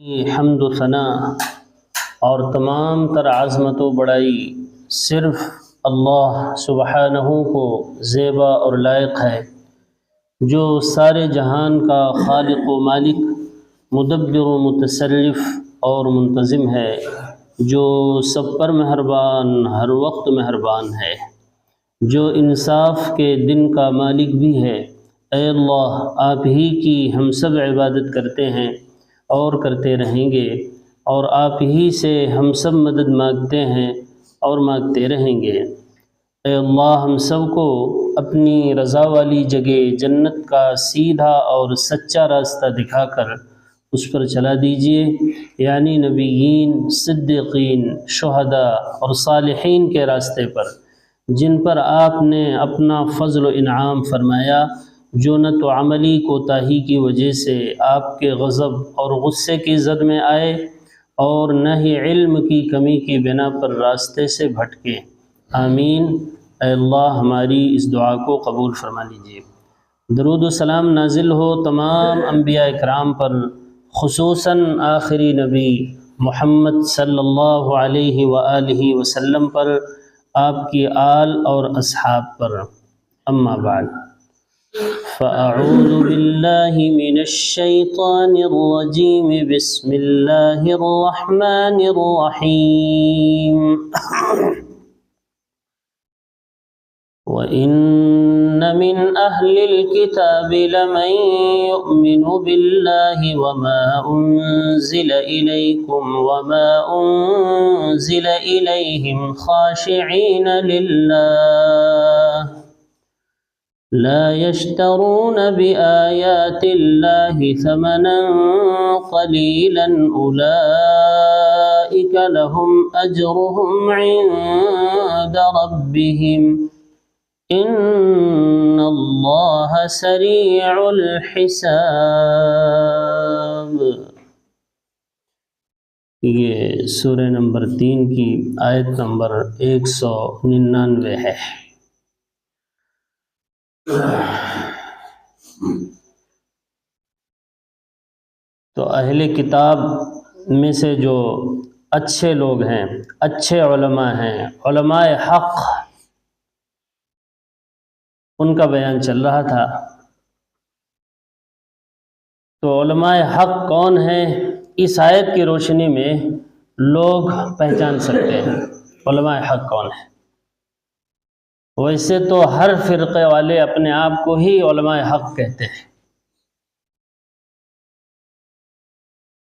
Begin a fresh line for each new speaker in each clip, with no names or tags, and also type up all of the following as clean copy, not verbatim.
حمد و ثنا اور تمام تر عظمت و بڑائی صرف اللہ سبحانہ کو زیبا اور لائق ہے، جو سارے جہان کا خالق و مالک، مدبر و متصرف اور منتظم ہے، جو سب پر مہربان، ہر وقت مہربان ہے، جو انصاف کے دن کا مالک بھی ہے۔ اے اللہ، آپ ہی کی ہم سب عبادت کرتے ہیں اور کرتے رہیں گے، اور آپ ہی سے ہم سب مدد مانگتے ہیں اور مانگتے رہیں گے۔ اے اللہ، ہم سب کو اپنی رضا والی جگہ جنت کا سیدھا اور سچا راستہ دکھا کر اس پر چلا دیجئے، یعنی نبیین، صدیقین، شہداء اور صالحین کے راستے پر، جن پر آپ نے اپنا فضل و انعام فرمایا، جو نہ تو عملی کوتاہی کی وجہ سے آپ کے غضب اور غصے کی زد میں آئے، اور نہ ہی علم کی کمی کی بنا پر راستے سے بھٹکے۔ آمین۔ اے اللہ، ہماری اس دعا کو قبول فرما لیجیے۔ درود و سلام نازل ہو تمام انبیاء اکرام پر، خصوصاً آخری نبی محمد صلی اللہ علیہ وآلہ وسلم پر، آپ کی آل اور اصحاب پر۔ اما بعد، فأعوذ باللہ من الشیطان الرجیم، بسم اللہ الرحمن الرحیم۔ وَإِنَّ مِنْ أَهْلِ الْكِتَابِ لَمَنْ يُؤْمِنُ بِاللَّهِ وَمَا أُنْزِلَ إِلَيْكُمْ وَمَا أُنْزِلَ إِلَيْهِمْ خَاشِعِينَ لِلَّهِ لا يشترون بآيات الله ثمنا قليلا أولئك لهم أجرهم عند ربهم إن الله سريع الحساب۔ یہ سورہ نمبر 3 کی آیت نمبر 199 ہے۔ تو اہل کتاب میں سے جو اچھے لوگ ہیں، اچھے علماء ہیں، علماء حق، ان کا بیان چل رہا تھا۔ تو علماء حق کون ہیں، اس آیت کی روشنی میں لوگ پہچان سکتے ہیں علماء حق کون ہیں۔ ویسے تو ہر فرقے والے اپنے آپ کو ہی علماء حق کہتے ہیں،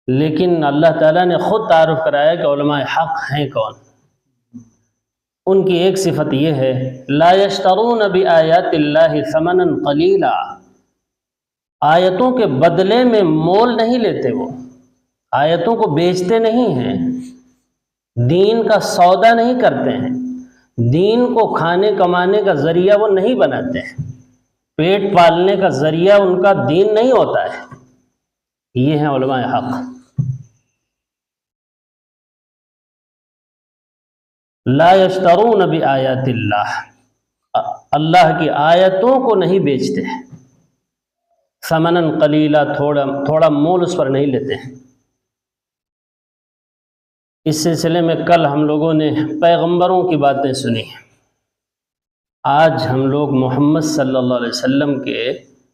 لیکن اللہ تعالیٰ نے خود تعارف کرایا کہ علماء حق ہیں کون۔ ان کی ایک صفت یہ ہے، لا یشترون بآیات اللہ ثمنا قلیلا، آیتوں کے بدلے میں مول نہیں لیتے، وہ آیتوں کو بیچتے نہیں ہیں، دین کا سودا نہیں کرتے ہیں، دین کو کھانے کمانے کا ذریعہ وہ نہیں بناتے ہیں، پیٹ پالنے کا ذریعہ ان کا دین نہیں ہوتا ہے۔ یہ ہیں علماء حق۔ لا یشترون بآیات اللہ، اللہ کی آیتوں کو نہیں بیچتے ہیں، ثمنا قلیلا، تھوڑا مول اس پر نہیں لیتے ہیں۔ اس سلسلے میں کل ہم لوگوں نے پیغمبروں کی باتیں سنی، آج ہم لوگ محمد صلی اللہ علیہ وسلم کے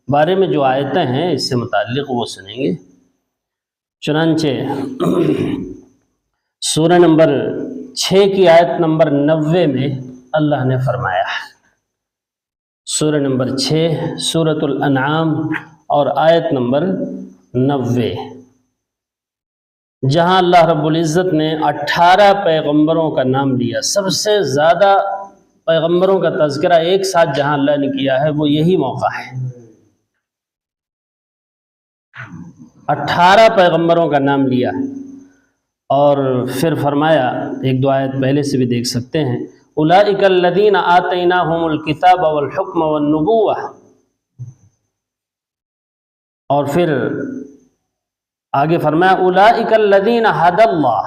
بارے میں جو آیتیں ہیں اس سے متعلق وہ سنیں گے۔ چنانچہ سورہ نمبر 6 کی آیت نمبر 90 میں اللہ نے فرمایا، سورہ نمبر 6 سورۃ الانعام اور آیت نمبر 90، جہاں اللہ رب العزت نے 18 پیغمبروں کا نام لیا۔ سب سے زیادہ پیغمبروں کا تذکرہ ایک ساتھ جہاں اللہ نے کیا ہے وہ یہی موقع ہے۔ 18 پیغمبروں کا نام لیا، اور پھر فرمایا، ایک دو آیت پہلے سے بھی دیکھ سکتے ہیں، اولئک الذین آتیناہم الکتاب والحکم والنبوہ، اور پھر آگے فرمایا اولئک الذین ھدی اللہ،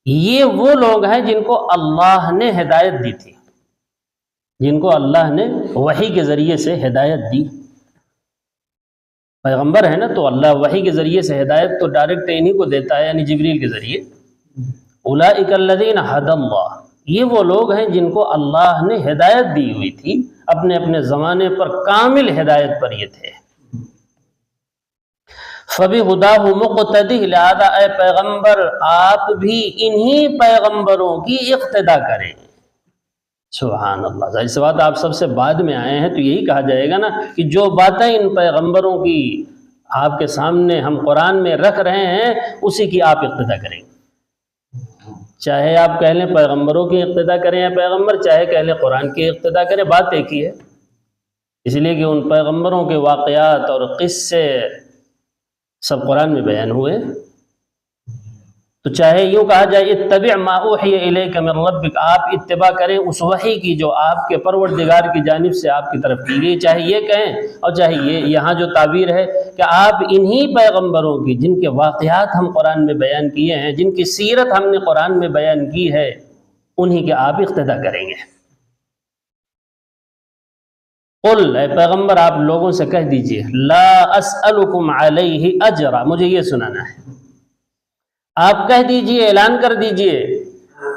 یہ وہ لوگ ہیں جن کو اللہ نے ہدایت دی تھی، جن کو اللہ نے وحی کے ذریعے سے ہدایت دی۔ پیغمبر ہے نا تو اللہ وحی کے ذریعے سے ہدایت تو ڈائریکٹ انہی کو دیتا ہے، یعنی جبریل کے ذریعے۔ اولئک الذین ھدی اللہ، یہ وہ لوگ ہیں جن کو اللہ نے ہدایت دی ہوئی تھی، اپنے اپنے زمانے پر کامل ہدایت پر یہ تھے۔ فَبِہُدَاهُ مُقْتَدِهْ، لہذا اے پیغمبر آپ بھی انہی پیغمبروں کی اقتدا کریں۔ سبحان اللہ، ظاہر سی بات آپ سب سے بعد میں آئے ہیں تو یہی کہا جائے گا نا کہ جو باتیں ان پیغمبروں کی آپ کے سامنے ہم قرآن میں رکھ رہے ہیں اسی کی آپ اقتدا کریں، چاہے آپ کہہ لیں پیغمبروں کی اقتدا کریں یا پیغمبر، چاہے کہہ لیں قرآن کی اقتدا کریں، بات ایک ہی ہے، اس لیے کہ ان پیغمبروں کے واقعات اور قصے سب قرآن میں بیان ہوئے۔ تو چاہے یوں کہا جائے اتبع ما اوحی الیک من ربک، آپ اتباع کریں اس وحی کی جو آپ کے پروردگار کی جانب سے آپ کی طرف کی گئی، چاہے یہ کہیں اور چاہے یہ یہاں جو تعبیر ہے کہ آپ انہی پیغمبروں کی جن کے واقعات ہم قرآن میں بیان کیے ہیں، جن کی سیرت ہم نے قرآن میں بیان کی ہے، انہی کے آپ اقتدا کریں گے۔ قل، اے پیغمبر آپ لوگوں سے کہہ دیجئے، لا اسألکم علیہ اجرا، مجھے یہ سنانا ہے، آپ کہہ دیجئے، اعلان کر دیجئے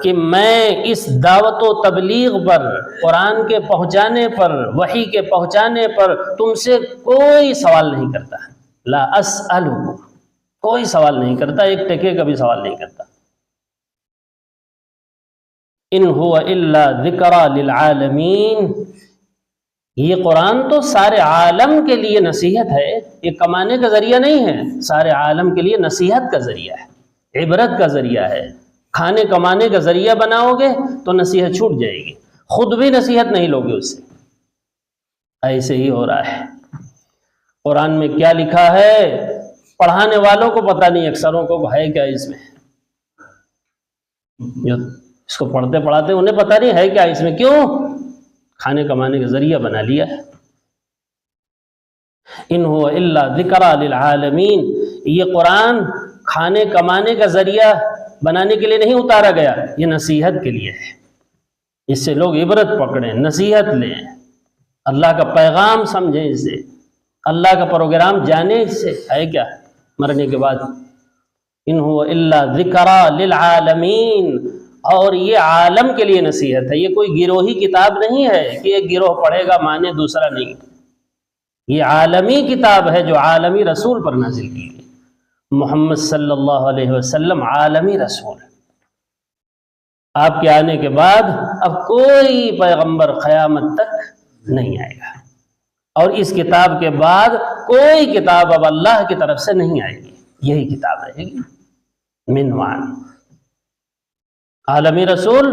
کہ میں اس دعوت و تبلیغ پر، قرآن کے پہنچانے پر، وحی کے پہنچانے پر تم سے کوئی سوال نہیں کرتا۔ لا اسألکم، کوئی سوال نہیں کرتا، ایک ٹکے کا بھی سوال نہیں کرتا۔ ان هو الا ذکری للعالمین، یہ قرآن تو سارے عالم کے لیے نصیحت ہے، یہ کمانے کا ذریعہ نہیں ہے، سارے عالم کے لیے نصیحت کا ذریعہ ہے، عبرت کا ذریعہ ہے۔ کھانے کمانے کا ذریعہ بناؤ گے تو نصیحت چھوٹ جائے گی، خود بھی نصیحت نہیں لوگے اس سے۔ ایسے ہی ہو رہا ہے، قرآن میں کیا لکھا ہے پڑھانے والوں کو پتہ نہیں، اکثروں کو ہے کیا اس میں، جو اس کو پڑھتے پڑھاتے انہیں پتہ نہیں ہے کیا اس میں، کیوں؟ کھانے کمانے کا ذریعہ بنا لیا ہے۔ ان هو الا ذکری للعالمین، یہ قرآن کھانے کمانے کا ذریعہ بنانے کے لیے نہیں اتارا گیا، یہ نصیحت کے لیے ہے، اس سے لوگ عبرت پکڑیں، نصیحت لیں، اللہ کا پیغام سمجھیں، اس سے اللہ کا پروگرام جانیں، اس سے ہے کیا مرنے کے بعد۔ ان هو الا ذکری للعالمین، اور یہ عالم کے لیے نصیحت ہے، یہ کوئی گروہی کتاب نہیں ہے کہ ایک گروہ پڑھے گا مانے دوسرا نہیں، یہ عالمی کتاب ہے جو عالمی رسول پر نازل کی گئی۔ محمد صلی اللہ علیہ وسلم عالمی رسول، آپ کے آنے کے بعد اب کوئی پیغمبر قیامت تک نہیں آئے گا، اور اس کتاب کے بعد کوئی کتاب اب اللہ کی طرف سے نہیں آئے گی، یہی کتاب رہے گی۔ منوان، عالمی رسول،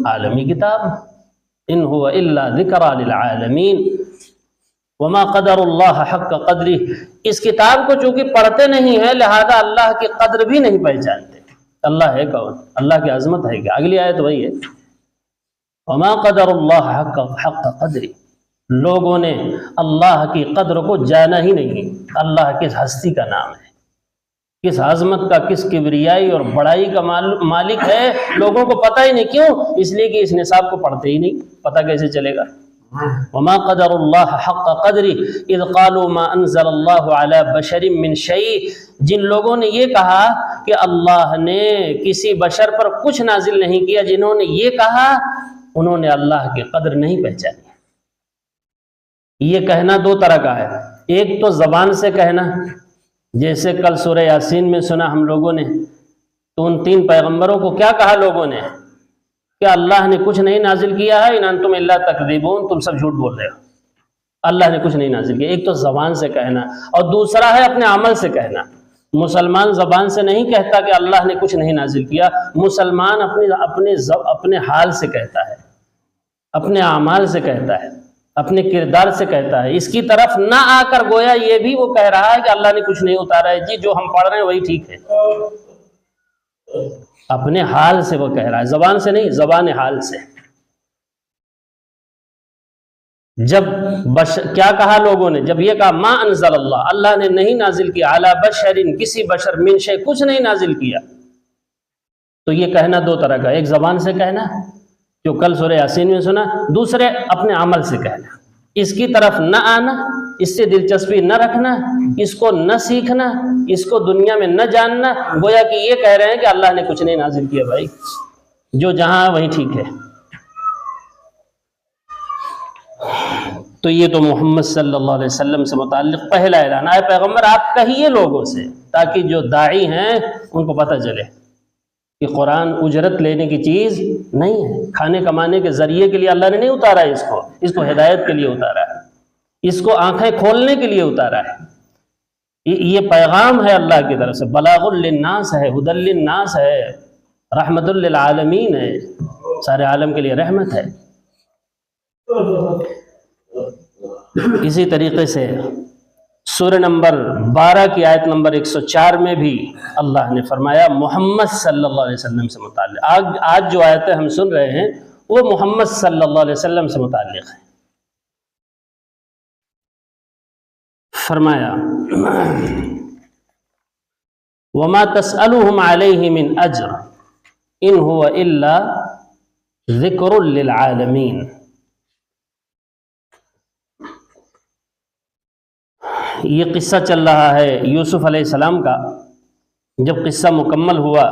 عالمی کتاب۔ ان هو الا ذکری للعالمین وما قدر اللہ حق قدری، اس کتاب کو چونکہ پڑھتے نہیں ہیں لہذا اللہ کی قدر بھی نہیں پہچانتے۔ اللہ ہے کون؟ اللہ کی عظمت ہے کیا؟ اگلی آیت وہی ہے، وما قدر اللہ حق قدری، لوگوں نے اللہ کی قدر کو جانا ہی نہیں۔ اللہ کس ہستی کا نام ہے، کس عظمت کا، کس کبریائی اور بڑائی کا مالک ہے، لوگوں کو پتہ ہی نہیں۔ کیوں؟ اس لیے کہ اس نصاب کو پڑھتے ہی نہیں، پتہ کیسے چلے گا؟ وما قدر اللہ حق قدری اذ قالوا ما انزل اللہ علی بشر من شیء، جن لوگوں نے یہ کہا کہ اللہ نے کسی بشر پر کچھ نازل نہیں کیا، جنہوں نے یہ کہا انہوں نے اللہ کی قدر نہیں پہچانی۔ یہ کہنا دو طرح کا ہے، ایک تو زبان سے کہنا، جیسے کل سورہ یاسین میں سنا ہم لوگوں نے، تو ان 3 پیغمبروں کو کیا کہا لوگوں نے کہ اللہ نے کچھ نہیں نازل کیا ہے، ان انتم الا تکذبون، تم سب جھوٹ بول رہے ہو، اللہ نے کچھ نہیں نازل کیا۔ ایک تو زبان سے کہنا، اور دوسرا ہے اپنے عمل سے کہنا۔ مسلمان زبان سے نہیں کہتا کہ اللہ نے کچھ نہیں نازل کیا، مسلمان اپنے حال سے کہتا ہے، اپنے اعمال سے کہتا ہے، اپنے کردار سے کہتا ہے، اس کی طرف نہ آ کر گویا یہ بھی وہ کہہ رہا ہے کہ اللہ نے کچھ نہیں اتارا ہے، جی جو ہم پڑھ رہے ہیں وہی ٹھیک ہے۔ اپنے حال سے وہ کہہ رہا ہے، زبان سے نہیں، زبان حال سے۔ جب کیا کہا لوگوں نے؟ جب یہ کہا ما انزل اللہ، اللہ نے نہیں نازل کیا، علی بشر، کسی بشر، من شیء، کچھ نہیں نازل کیا، تو یہ کہنا دو طرح کا، ایک زبان سے کہنا جو کل سورہ یاسین میں سنا، دوسرے اپنے عمل سے کہنا، اس کی طرف نہ آنا اس سے دلچسپی نہ رکھنا، اس کو نہ سیکھنا، اس کو دنیا میں نہ جاننا، گویا کہ یہ کہہ رہے ہیں کہ اللہ نے کچھ نہیں نازل کیا بھائی، جو جہاں ہے وہیں ٹھیک ہے۔ تو یہ تو محمد صلی اللہ علیہ وسلم سے متعلق پہلا اعلان ہے، پیغمبر آپ کہیے لوگوں سے، تاکہ جو داعی ہیں ان کو پتہ چلے کہ قرآن اجرت لینے کی چیز نہیں ہے، کھانے کمانے کے ذریعے کے لیے اللہ نے نہیں اتارا ہے، اس کو ہدایت کے لیے اتارا ہے، اس کو آنکھیں کھولنے کے لیے اتارا ہے۔ یہ پیغام ہے اللہ کی طرف سے، بلاغ للناس ہے، ہدی للناس ہے، رحمت للعالمین ہے، سارے عالم کے لیے رحمت ہے۔ اسی طریقے سے سورہ نمبر 12 کی آیت نمبر 104 میں بھی اللہ نے فرمایا محمد صلی اللہ علیہ وسلم سے متعلق، آج جو آیتیں ہم سن رہے ہیں وہ محمد صلی اللہ علیہ وسلم سے متعلق ہیں۔ فرمایا وما تسألهم علیہ من اجر ان هو الا ذکر للعالمین۔ یہ قصہ چل رہا ہے یوسف علیہ السلام کا۔ جب قصہ مکمل ہوا،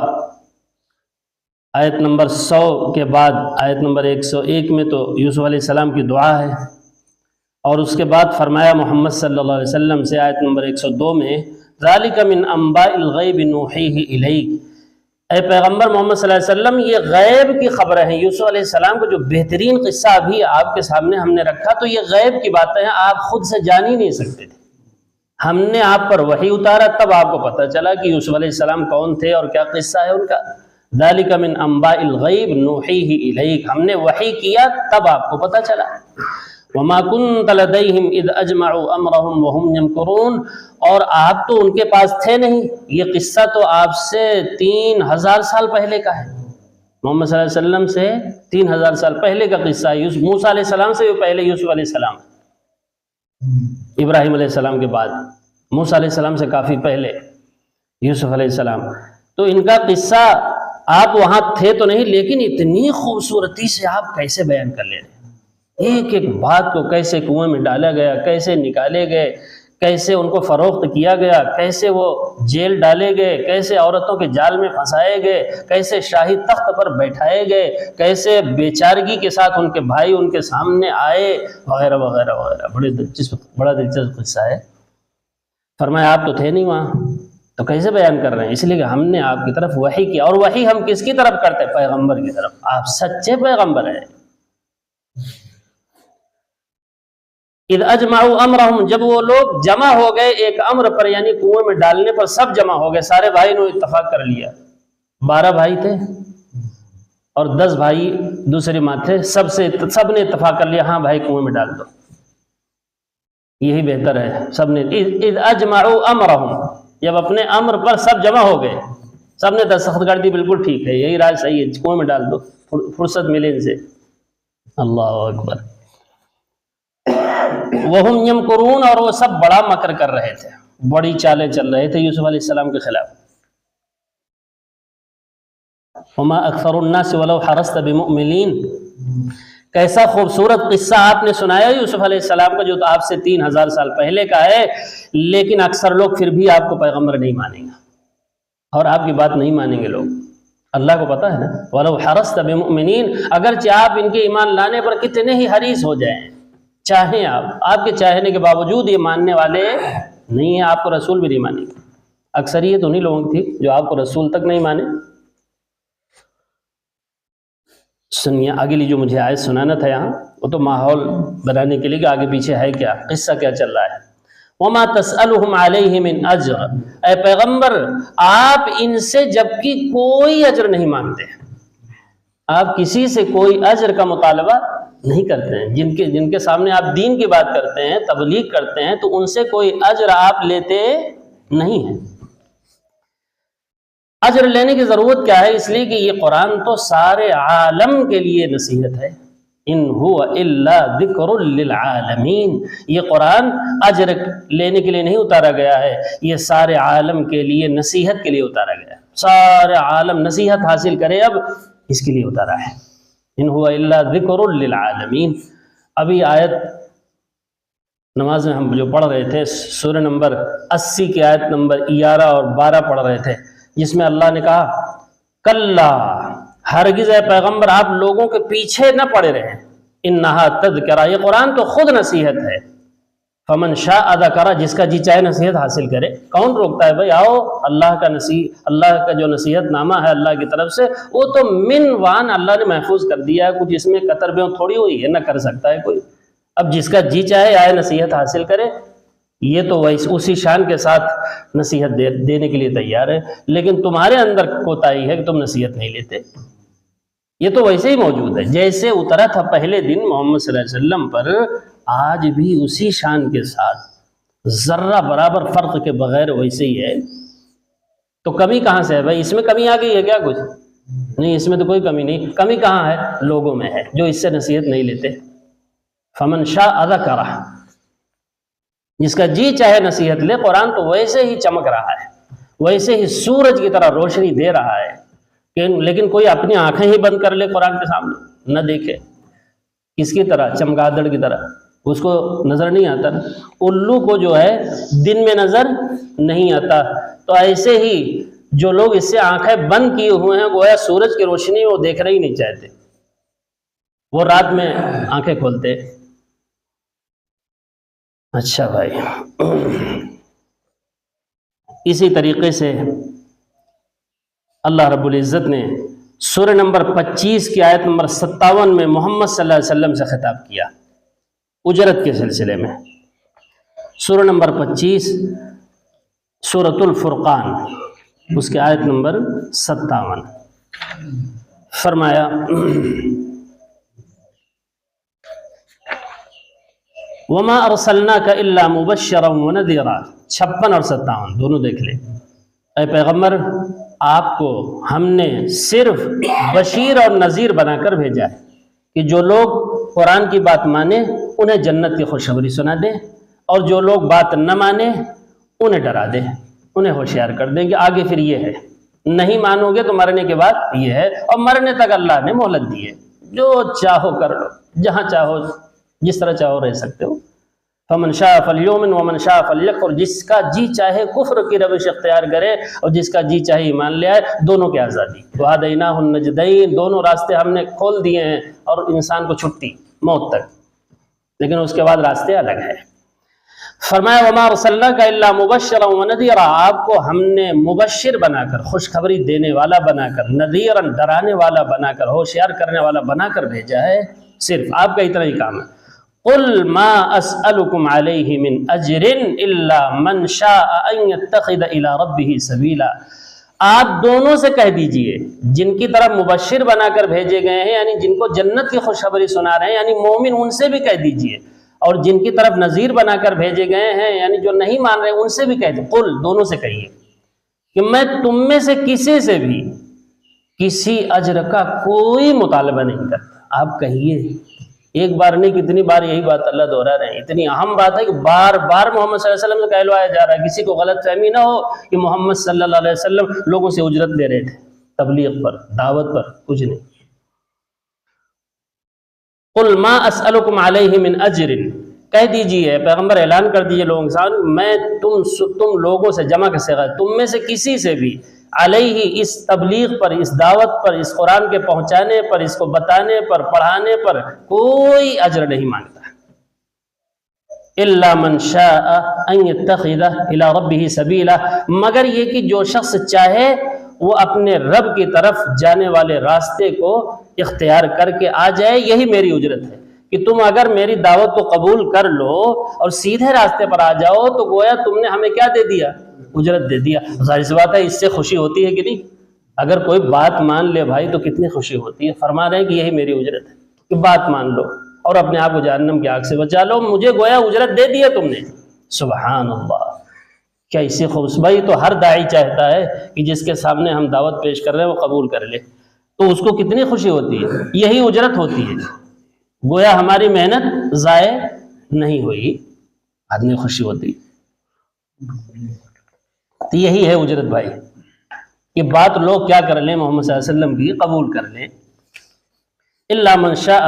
آیت نمبر 100 کے بعد آیت نمبر 101 میں تو یوسف علیہ السلام کی دعا ہے، اور اس کے بعد فرمایا محمد صلی اللہ علیہ وسلم سے آیت نمبر 102 میں ذالک من انباء الغیب نوحیہ الیک، اے پیغمبر محمد صلی اللہ علیہ وسلم یہ غیب کی خبریں ہیں۔ یوسف علیہ السلام کا جو بہترین قصہ ابھی آپ کے سامنے ہم نے رکھا، تو یہ غیب کی باتیں ہیں، آپ خود سے جان ہی نہیں سکتے تھے، ہم نے آپ پر وحی اتارا تب آپ کو پتہ چلا کہ یوسف علیہ السلام کون تھے اور کیا قصہ ہے ان کا۔ ذالک من انباء الغیب نوحیہ الیک، ہم نے وحی کیا تب آپ کو پتہ چلا۔ وما كنت لديهم اذ اجمعوا امرهم وهم يمكرون، اور آپ تو ان کے پاس تھے نہیں، یہ قصہ تو آپ سے 3000 سال پہلے کا ہے، محمد صلی اللہ علیہ وسلم سے 3000 سال پہلے کا قصہ ہے۔ موسیٰ علیہ السلام سے بھی پہلے یوسف علیہ السلام، ابراہیم علیہ السلام کے بعد، موسیٰ علیہ السلام سے کافی پہلے یوسف علیہ السلام۔ تو ان کا قصہ آپ وہاں تھے تو نہیں، لیکن اتنی خوبصورتی سے آپ کیسے بیان کر لے رہے ہیں، ایک ایک بات کو کیسے کنویں میں ڈالا گیا، کیسے نکالے گئے، کیسے ان کو فروخت کیا گیا، کیسے وہ جیل ڈالے گئے، کیسے عورتوں کے جال میں پھنسائے گئے، کیسے شاہی تخت پر بیٹھائے گئے، کیسے بیچارگی کے ساتھ ان کے بھائی ان کے سامنے آئے، وغیرہ وغیرہ وغیرہ، بڑا دلچسپ قصہ ہے۔ فرمایا آپ تو تھے نہیں وہاں، تو کیسے بیان کر رہے ہیں؟ اس لیے کہ ہم نے آپ کی طرف وحی کیا، اور وحی ہم کس کی طرف کرتے ہیں؟ پیغمبر کی طرف، آپ سچے پیغمبر ہیں۔ اذ اجمعوا امرهم، جب وہ لوگ جمع ہو گئے ایک امر پر، یعنی کنویں میں ڈالنے پر سب جمع ہو گئے، سارے بھائی نے اتفاق کر لیا، 12 بھائی تھے اور 10 بھائی دوسری ماں تھے، سب نے اتفاق کر لیا، ہاں بھائی کنویں میں ڈال دو، یہی بہتر ہے۔ سب نے اذ اجمعوا امرهم، جب اپنے امر پر سب جمع ہو گئے، سب نے دستخط کر دی، بالکل ٹھیک ہے، یہی رائے صحیح ہے، کنویں میں ڈال دو، فرصت ملے ان سے۔ اللہ اکبر۔ وہم یمکرون، اور وہ سب بڑا مکر کر رہے تھے، بڑی چالیں چل رہے تھے یوسف علیہ السلام کے خلاف۔ وما اکثر الناس ولو حرصت بمؤمنین، کیسا خوبصورت قصہ آپ نے سنایا یوسف علیہ السلام کا، جو تو آپ سے 3000 سال پہلے کا ہے، لیکن اکثر لوگ پھر بھی آپ کو پیغمبر نہیں مانیں گے، اور آپ کی بات نہیں مانیں گے لوگ، اللہ کو پتہ ہے نا۔ ولو حرصت بمؤمنین، اگرچہ آپ ان کے ایمان لانے پر کتنے ہی حریص ہو جائیں، چاہیں آپ کے چاہنے کے باوجود یہ ماننے والے نہیں ہیں، آپ کو رسول بھی نہیں مانیں گے۔ اکثریت انہی لوگوں کی تھی جو آپ کو رسول تک نہیں مانے۔ سنیے اگلی جو مجھے آیت سنانا تھا یہاں، وہ تو ماحول بنانے کے لیے کہ آگے پیچھے ہے کیا، قصہ کیا چل رہا ہے۔ وما تسألهم علیہ من اجر، اے پیغمبر آپ ان سے جبکہ کوئی اجر نہیں مانگتے، آپ کسی سے کوئی اجر کا مطالبہ نہیں کرتے ہیں، جن کے سامنے آپ دین کی بات کرتے ہیں، تبلیغ کرتے ہیں، تو ان سے کوئی اجر آپ لیتے نہیں ہیں۔ اجر لینے کی ضرورت کیا ہے؟ اس لیے کہ یہ قرآن تو سارے عالم کے لیے نصیحت ہے، ان هو الا ذکر للعالمین، یہ قرآن اجر لینے کے لیے نہیں اتارا گیا ہے، یہ سارے عالم کے لیے نصیحت کے لیے اتارا گیا ہے، سارے عالم نصیحت حاصل کرے، اب اس کے لیے اتارا ہے، ان هو الا ذکر للعالمین۔ ابھی آیت نماز میں ہم جو پڑھ رہے تھے سورہ نمبر 80 کی آیت نمبر 11 اور 12 پڑھ رہے تھے، جس میں اللہ نے کہا کلا، ہرگز اے پیغمبر آپ لوگوں کے پیچھے نہ پڑے رہیں، انہا تذکرہ، یہ قرآن تو خود نصیحت ہے، فمن شاء ذکرہ، جس کا جی چاہے نصیحت حاصل کرے۔ کون روکتا ہے بھائی؟ آؤ، اللہ کا جو نصیحت نامہ ہے اللہ کی طرف سے، وہ تو من وان اللہ نے محفوظ کر دیا ہے، کچھ اس میں قطر بیوں تھوڑی ہوئی ہے، نہ کر سکتا ہے کوئی۔ اب جس کا جی چاہے آئے نصیحت حاصل کرے، یہ تو اسی شان کے ساتھ نصیحت دینے کے لیے تیار ہے، لیکن تمہارے اندر کوتاہی ہے کہ تم نصیحت نہیں لیتے۔ یہ تو ویسے ہی موجود ہے جیسے اترا تھا پہلے دن محمد صلی اللہ علیہ وسلم پر، آج بھی اسی شان کے ساتھ ذرہ برابر فرق کے بغیر ویسے ہی ہے۔ تو کمی کہاں سے ہے بھائی؟ اس میں کمی آ گئی ہے کیا؟ کچھ نہیں، اس میں تو کوئی کمی نہیں۔ کمی کہاں ہے؟ لوگوں میں ہے جو اس سے نصیحت نہیں لیتے۔ فمن شاء ذکرہ، جس کا جی چاہے نصیحت لے۔ قرآن تو ویسے ہی چمک رہا ہے، ویسے ہی سورج کی طرح روشنی دے رہا ہے، لیکن کوئی اپنی آنکھیں ہی بند کر لے قرآن کے سامنے، نہ دیکھے، کس کی طرح؟ چمگادڑ کی طرح، اس کو نظر نہیں آتا۔ الو کو جو ہے دن میں نظر نہیں آتا، تو ایسے ہی جو لوگ اس سے آنکھیں بند کیے ہوئے ہیں، گویا سورج کی روشنی وہ دیکھنا ہی نہیں چاہتے، وہ رات میں آنکھیں کھولتے۔ اچھا بھائی، اسی طریقے سے اللہ رب العزت نے سورہ نمبر 25 کی آیت نمبر 57 میں محمد صلی اللہ علیہ وسلم سے خطاب کیا اجرت کے سلسلے میں۔ سورہ نمبر 25 سورۃ الفرقان، اس کی آیت نمبر 57، فرمایا وما ارسلناک الا مبشرا ونذیرا، 56 اور 57 دونوں دیکھ لیں۔ اے پیغمبر، آپ کو ہم نے صرف بشیر اور نذیر بنا کر بھیجا ہے کہ جو لوگ قرآن کی بات مانیں انہیں جنت کی خوشخبری سنا دیں، اور جو لوگ بات نہ مانیں انہیں ڈرا دیں، انہیں ہوشیار کر دیں کہ آگے پھر یہ ہے، نہیں مانو گے تو مرنے کے بعد یہ ہے، اور مرنے تک اللہ نے مہلت دی ہے، جو چاہو کر لو، جہاں چاہو جس طرح چاہو رہ سکتے ہو۔ فمن شاء فلیؤمن ومن شاء فلیکفر، جس کا جی چاہے کفر کی روش اختیار کرے اور جس کا جی چاہے ایمان لے آئے، دونوں کی آزادی۔ وہدیناہ النجدین، دونوں راستے ہم نے کھول دیے ہیں، اور انسان کو چھٹی موت تک، لیکن اس کے بعد راستے الگ ہیں۔ فرمایا وما ارسلناک الا مبشرا ونذیرا، آپ کو ہم نے مبشر بنا کر، خوشخبری دینے والا بنا کر، نذیرا ڈرانے والا بنا کر، ہوشیار کرنے والا بنا کر بھیجا ہے۔ صرف آپ کا اتنا ہی کام ہے۔ قل ما اسألكم عليه من اجر الا من شاء ان يتخذ الى ربه سبيلا، آپ دونوں سے کہہ دیجئے، جن کی طرف مبشر بنا کر بھیجے گئے ہیں، یعنی جن کو جنت کی خوشخبری سنا رہے ہیں، یعنی مومن، ان سے بھی کہہ دیجئے، اور جن کی طرف نذیر بنا کر بھیجے گئے ہیں، یعنی جو نہیں مان رہے، ان سے بھی کہہ دیجئے۔ قل، دونوں سے کہیے کہ میں تم میں سے کسی سے بھی کسی اجر کا کوئی مطالبہ نہیں کرتا۔ آپ کہیے، ایک بار نہیں کتنی بار یہی بات اللہ دہرا رہے ہیں، اتنی اہم بات ہے کہ بار بار محمد صلی اللہ علیہ وسلم سے کہلوایا جا رہا ہے، کسی کو غلط فہمی نہ ہو کہ محمد صلی اللہ علیہ وسلم لوگوں سے اجرت لے رہے تھے تبلیغ پر، دعوت پر، کچھ نہیں۔ قل ما اسألكم علیہ من اجر، کہہ دیجئے پیغمبر، اعلان کر دیجئے لوگوں کے سامنے، میں تم لوگوں سے، جمع کا صیغہ، تم میں سے کسی سے بھی علیہ، اس تبلیغ پر، اس دعوت پر، اس قرآن کے پہنچانے پر، اس کو بتانے پر، پڑھانے پر کوئی اجر نہیں مانگتا۔ الا من شاء ان يتخذ الى ربه سبیلا، مگر یہ کہ جو شخص چاہے وہ اپنے رب کی طرف جانے والے راستے کو اختیار کر کے آ جائے، یہی میری اجرت ہے کہ تم اگر میری دعوت کو قبول کر لو اور سیدھے راستے پر آ جاؤ تو گویا تم نے ہمیں کیا دے دیا؟ اجرت دے دیا۔ ظاہر سی بات ہے اس سے خوشی ہوتی ہے کہ نہیں؟ اگر کوئی بات مان لے بھائی تو کتنی خوشی ہوتی ہے۔ فرما رہے ہیں کہ یہی میری اجرت ہے کہ بات مان لو اور اپنے آپ کو جہنم کی آگ سے بچا لو، مجھے گویا اجرت دے دیا تم نے۔ سبحان اللہ، کیا اسی خوش بھائی تو ہر داعی چاہتا ہے کہ جس کے سامنے ہم دعوت پیش کر رہے ہیں وہ قبول کر لے، تو اس کو کتنی خوشی ہوتی ہے، یہی اجرت ہوتی ہے، گویا ہماری محنت ضائع نہیں ہوئی، آدمی خوشی ہوتی۔ تو یہی ہے اجرت بھائی، کہ بات لوگ کیا کر لیں، محمد صلی اللہ علیہ وسلم کی قبول کر لیں۔ الا من شاء